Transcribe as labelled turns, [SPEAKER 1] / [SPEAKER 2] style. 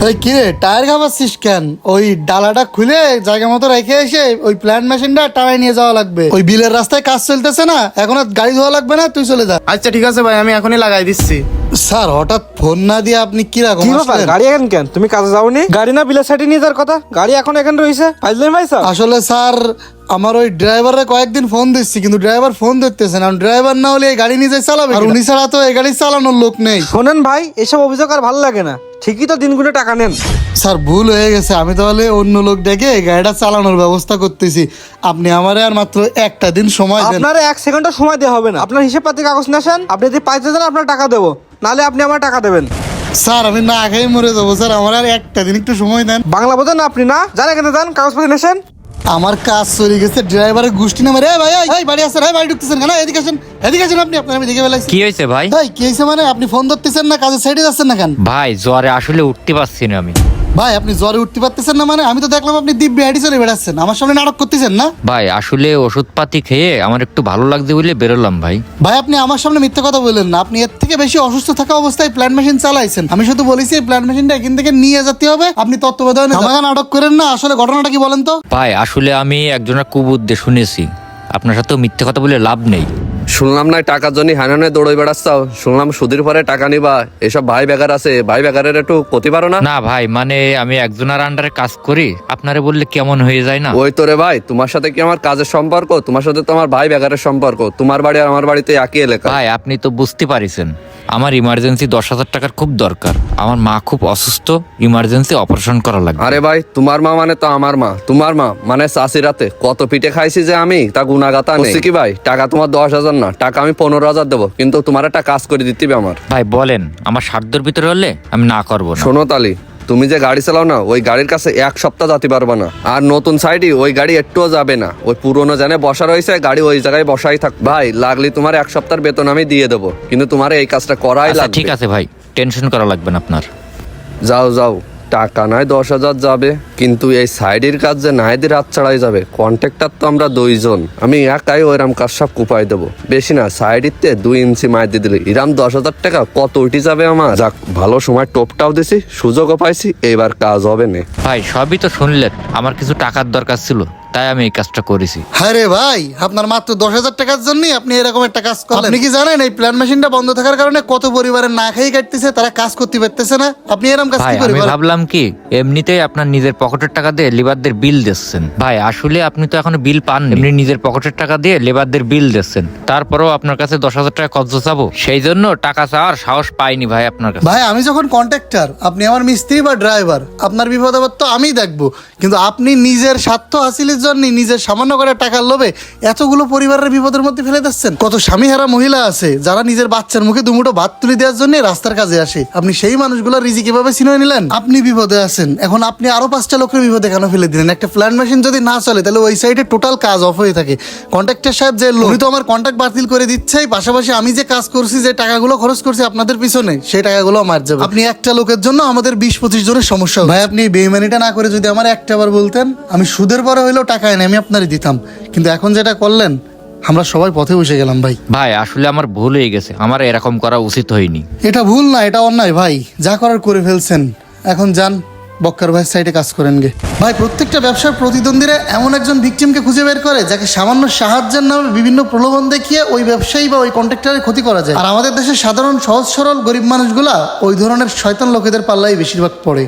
[SPEAKER 1] ওই কিরে টায়ার ঘামাচ্ছিস কেন? ওই ডালাটা খুলে জায়গা মতো রেখে এসে ওই প্ল্যান্ট মেশিনটা টানায় নিয়ে যাওয়া লাগবে। ওই বিলের রাস্তায় কাজ চলতেছে না, এখন আর গাড়ি ধোয়া লাগবে না, তুই চলে যা।
[SPEAKER 2] আচ্ছা ঠিক আছে ভাই, আমি এখনই লাগাই দিচ্ছি।
[SPEAKER 1] স্যার হঠাৎ ফোন না দিয়ে আপনি কিরকম
[SPEAKER 3] কি ব্যাপার,
[SPEAKER 1] আসলেন?
[SPEAKER 3] গাড়ি এখন কেন? তুমি কাজে যাওনি? গাড়ি না বিলের সাইডে নিয়ে যাওয়ার কথা, গাড়ি এখন এখানে রয়েছে। ফাইজলামি ভাই স্যার।
[SPEAKER 1] আসলে স্যার আমার ওই ড্রাইভারের কয়েকদিন ফোন দিচ্ছি, কিন্তু ড্রাইভার ফোন ধরতেছে না। ড্রাইভার না হলে এই গাড়ি নিজে চালাবে, আর উনি ছাড়া তো এই গাড়ি চালানোর লোক নেই।
[SPEAKER 3] শোনেন ভাই, এসব অভিযোগ আর ভালো লাগে না। ঠিকই তো দিনগুলো টাকা নেন।
[SPEAKER 1] স্যার ভুল হয়ে গেছে, আমি তাহলে অন্য লোক ডেকে এই গাড়িটা চালানোর ব্যবস্থা করতেছি। আপনি আমারে আর মাত্র একটা দিন সময় দেন।
[SPEAKER 3] আপনার 1 সেকেন্ডও সময় দেওয়া হবে না। আপনার হিসেব পাতি কাগজ নিয়ে আসেন। আপনি যদি পাইতে দেন আপনার টাকা দেবো, নাহলে আপনি আমার টাকা দেবেন।
[SPEAKER 1] স্যার আমি না খেয়ে মরে যাবো স্যার, আমার আর একটা দিন একটু সময় দেন।
[SPEAKER 3] বাংলা বোঝেন না আপনি? না যান, এখানে যান, কাগজপত্র নিয়ে আসেন।
[SPEAKER 1] আমার কাজ চলে গেছে, ড্রাইভারের গোষ্ঠী নামে। রে ভাই এই বাড়ি আসেন, বাড়ি ঢুকতেছেন কেন? এদিকে আসেন, এদিকে আসেন। আপনি আপনার আমি দেখে ফেলাইছি।
[SPEAKER 4] কি হয়েছে ভাই?
[SPEAKER 1] ভাই কি হয়েছে মানে? আপনি ফোন ধরতেছেন না, কাজের সাইডে যাচ্ছেন না কেন?
[SPEAKER 4] ভাই জ্বরে আসলে উঠতে পারছি না আমি।
[SPEAKER 1] ভাই আপনি জ্বরে উঠতে পারতেছেন না মানে? আমি তো দেখলাম আপনি দিব্যি হাঁটি চলে বেড়াচ্ছেন, আমার সামনে নাটক করতেছেন না?
[SPEAKER 4] ভাই আসলে ওষুধপাতি খেয়ে আমার একটু ভালো লাগছে বলে বেরোলাম ভাই।
[SPEAKER 1] ভাই আপনি আমার সামনে মিথ্যা কথা বললেন না। আপনি এর থেকে বেশি অসুস্থ থাকা অবস্থায় প্ল্যান্ট মেশিন চালাইছেন। আমি শুধু বলেছি এই প্ল্যান্ট মেশিনটা এখান থেকে নিয়ে যেতে হবে। আপনি তত্ত্বাবধানে আমাকে নাটক করেন না। আসলে ঘটনাটা কি বলেন তো?
[SPEAKER 4] ভাই আসলে আমি একজনের কুবুদ্ধে শুনেছি, আপনার সাথেও মিথ্যে কথা বলে লাভ নেই।
[SPEAKER 5] শুনলাম না টাকার জন্য হানানে দৌড়ে বেড়াচ্ছাও। শুনলাম সুদের পরে টাকা নিবা। এসব ভাই বেকার আছে, ভাই বেকারের একটু ক্ষতি পারো না?
[SPEAKER 4] না ভাই, মানে আমি একজনের আন্ডারে কাজ করি, আপনারে বললে কেমন হয়ে যায় না?
[SPEAKER 5] ওই তো রে ভাই, তোমার সাথে কি আমার কাজের সম্পর্ক? তোমার সাথে তো আমার ভাই বেকারের সম্পর্ক। তোমার বাড়ি আর আমার বাড়িতে একই এলাকা।
[SPEAKER 4] ভাই আপনি তো বুঝতে পারিছেন, আমার ইমার্জেন্সি 10,000 টাকার খুব দরকার। আমার মা খুব অসুস্থ, ইমার্জেন্সি অপারেশন করা লাগবে।
[SPEAKER 5] আরে ভাই, তোমার মা মানে তো আমার মা। তোমার মা মানে চাষি রাতে কত পিঠে খাইছি যে আমি, তা গুনাগাতা নেই কি ভাই? টাকা তোমার 10,000 না, টাকা আমি 15,000 দেবো, কিন্তু তোমার একটা কাজ করে দিতে হবে আমার।
[SPEAKER 4] ভাই বলেন, আমার সাধ্যের ভিতরে হলে আমি না করবো না।
[SPEAKER 5] শোনো তালি, তুমি যে গাড়ি চালাও না, ওই গাড়ির কাছে 1 সপ্তাহ যেতে পারবে না। আর নতুন সাইডে ওই গাড়ি একটুও যাবে না। ওই পুরোনো জানে বসা রয়েছে, গাড়ি ওই জায়গায় বসাই থাক। ভাই লাগলে তোমার 1 সপ্তাহের বেতন আমি দিয়ে দেবো, কিন্তু তোমার এই কাজটা করাই
[SPEAKER 4] আচ্ছা,
[SPEAKER 5] লাগবে।
[SPEAKER 4] ঠিক আছে ভাই, টেনশন করা লাগবে না আপনার।
[SPEAKER 5] যাও যাও, টাকা নয় 10,000 যাবে, কিন্তু এই সাইডের কাজ যে নাইদের হাত ছাড়াই যাবে। কন্ট্রাক্টর তো আমরা 2 জন, আমি একাই ওইরাম কাজ সব কুপাই দেবো। বেশি না, সাইডেতে 2 ইঞ্চি মাই দিয়ে দিলে ইরাম 10,000 টাকা কত উঠে যাবে আমার। যাক, ভালো সময় টোপটাও দিছি, সুযোগও পাইছি, এবার কাজ হবে না।
[SPEAKER 4] ভাই সবই তো শুনলেন, আমার কিছু টাকার দরকার ছিল, তাই আমি এই কাজটা করেছি।
[SPEAKER 1] হ্যাঁ রে ভাই, আপনার মাত্র 10,000 টাকার জন্য আপনি এরকম একটা কাজ করলেন। আপনি কি জানেন এই প্ল্যান্ট মেশিনটা বন্ধ থাকার কারণে কত পরিবারের না খেয়ে কাটতেছে, তারা কাজ করতে পারতেছে না? আপনি এরকম কাজ
[SPEAKER 4] ভাই
[SPEAKER 1] কি করে
[SPEAKER 4] আমি
[SPEAKER 1] বলেন?
[SPEAKER 4] ভাবলাম কি এমনিতেই আপনার নিজের পকেটের টাকা দিয়ে লেবারদের বিল দিচ্ছেন। ভাই আসলে আপনি তো এখনো বিল পান, এমনি নিজের পকেটের টাকা দিয়ে লেবারদের বিল দিচ্ছেন, তারপরেও আপনার কাছে 10,000 টাকা কত চাবো? সেই জন্য টাকা চাওয়ার সাহস পাইনি ভাই আপনার কাছে।
[SPEAKER 1] ভাই আমি যখন কন্ট্রাক্টর, আপনি আমার মিস্ত্রি বা ড্রাইভার, আপনার বিপদ আপদ তো আমিই দেখবো। কিন্তু আপনি নিজের স্বার্থ হাসিলের জন্য নিজের সামান্য করে টাকার লোভে এতগুলো পরিবারের বিপদের মধ্যে ফেলে দিচ্ছেন। কত স্বামীহারা মহিলা আছে যারা নিজের বাচ্চার মুখে দুমুঠো ভাত তুলে দেওয়ার জন্য রাস্তার কাজে আসে। আপনি সেই মানুষগুলোর রিজিক কিভাবে ছিনিয়ে নিলেন? আপনি বিপদে আছেন, এখন আপনি আরো 5টা লোকের বিপদে কেন ফেলে দিলেন? একটা প্ল্যান্ট মেশিন যদি না চলে তাহলে ওই সাইডে টোটাল কাজ অফ হয়ে থাকে। কন্ট্রাক্টর সাহেব যে লোক, উনি তো আমার কন্ট্রাক্ট বাতিল করে দিচ্ছে, পাশাপাশি আমি যে কাজ করছি, যে টাকাগুলো খরচ করছি আপনাদের পিছনে, সেই টাকাগুলো আমার যাবে। আপনি একটা লোকের জন্য আমাদের 20-25 জনের সমস্যা হবে। ভাই আপনি বেইমানিটা না করে যদি আমার একটা বার বলতেন, আমি সুদের পরে হইলেও টাকা এনে আমি আপনারই দিতাম। কিন্তু এখন যেটা করলেন, আমরা সবাই পথে বসে গেলাম ভাই।
[SPEAKER 4] ভাই আসলে আমার ভুল হয়ে গেছে, আমার এরকম করা উচিত হয়নি।
[SPEAKER 1] এটা ভুল না, এটা অন্যায় ভাই। যা করার করে ফেলছেন, এখন যান বক্কার ভাইয়ের সাইডে কাজ করেন গে। ভাই প্রত্যেকটা ব্যবসার প্রতিদ্বন্দ্বীরা এমন একজন ভিকটিমকে খুঁজে বের করে যাকে সামান্য সাহায্যের নামে বিভিন্ন প্রলোভন দেখিয়ে ওই ব্যবসায়ী বা ওই কন্ট্রাক্টরের ক্ষতি করা যায়। আর আমাদের দেশের সাধারণ সহজ সরল গরিব মানুষগুলা ওই ধরনের শয়তান লোকেদের পাল্লাই বেশিরভাগ পড়ে।